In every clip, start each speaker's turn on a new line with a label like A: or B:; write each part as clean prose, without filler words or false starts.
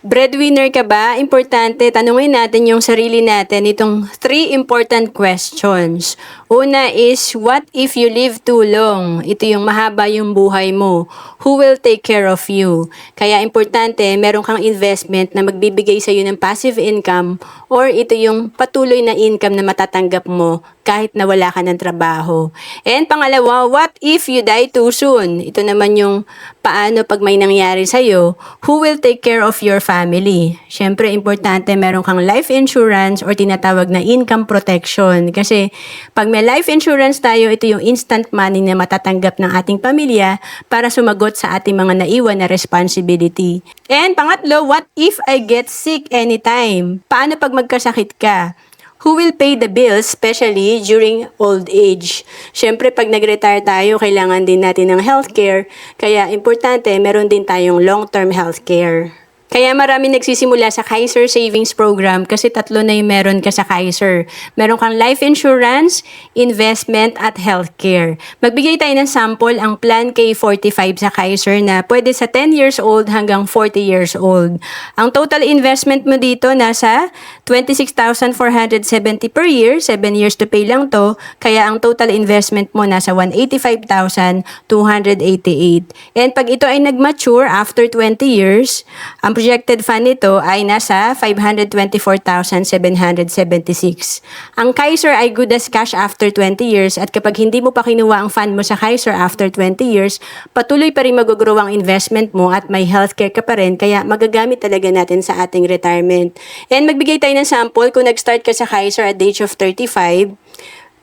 A: Breadwinner ka ba? Importante, tanungin natin yung sarili natin itong 3 important questions. Una is, what if you live too long? Ito yung mahaba yung buhay mo. Who will take care of you? Kaya importante, meron kang investment na magbibigay sa iyo ng passive income or ito yung patuloy na income na matatanggap mo kahit na wala ka ng trabaho. And pangalawa, what if you die too soon? Ito naman yung paano pag may nangyari sa'yo, who will take care of your family? Siyempre, importante meron kang life insurance or tinatawag na income protection. Kasi pag may life insurance tayo, ito yung instant money na matatanggap ng ating pamilya para sumagot sa ating mga naiwan na responsibility. And pangatlo, what if I get sick anytime? Paano pag magkasakit ka? Who will pay the bills, especially during old age? Siyempre, pag nag-retire tayo, kailangan din natin ng healthcare. Kaya, importante, meron din tayong long-term healthcare. Kaya marami nagsisimula sa Kaiser Savings Program kasi 3 na yung meron ka sa Kaiser. Meron kang life insurance, investment, at healthcare. Magbigay tayo ng sample ang Plan K45 sa Kaiser na pwede sa 10 years old hanggang 40 years old. Ang total investment mo dito nasa 26,470 per year, 7 years to pay lang to, kaya ang total investment mo nasa 185,288. And pag ito ay nag-mature after 20 years, ang projected fund nito ay nasa 524,776. Ang Kaiser ay good as cash after 20 years at kapag hindi mo pa kinuha ang fund mo sa Kaiser after 20 years, patuloy pa rin mag-grow ang investment mo at may healthcare ka pa rin kaya magagamit talaga natin sa ating retirement. And magbigay tayo ng sample kung nag-start ka sa Kaiser at the age of 35,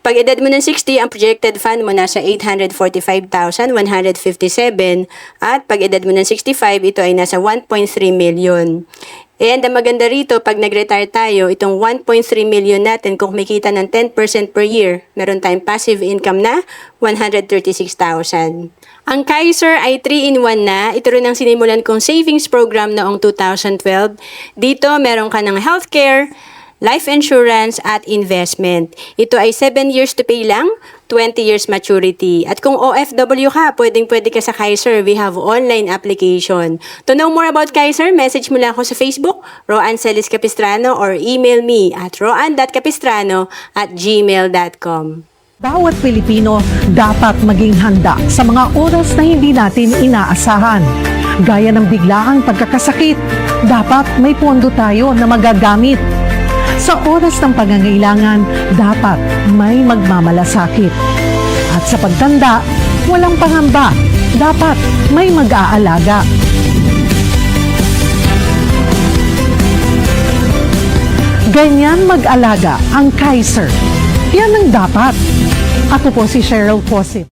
A: pag edad mo ng 60, ang projected fund mo nasa 845,157 at pag edad mo ng 65, ito ay nasa 1.3 million. And ang maganda rito, pag nag-retire tayo, itong 1.3 million natin, kung makita ng 10% per year, meron tayong passive income na 136,000. Ang Kaiser ay 3-in-1 na. Ito rin ang sinimulan kong savings program noong 2012. Dito, meron ka ng healthcare, life insurance at investment. Ito ay 7 years to pay lang, 20 years maturity. At kung OFW ka, pwedeng-pwede ka sa Kaiser. We have online application. To know more about Kaiser, message mo lang ako sa Facebook, Roan Celis Capistrano, or email me at roan.capistrano@gmail.com.
B: Bawat Pilipino dapat maging handa sa mga oras na hindi natin inaasahan. Gaya ng biglaang pagkakasakit, dapat may pondo tayo na magagamit. Sa oras ng pangangailangan, dapat may magmamalasakit. At sa pagtanda, walang pangamba, dapat may mag-aalaga. Ganyan mag-alaga ang Kaiser. Yan ang dapat. Ako po si Cheryl Posip.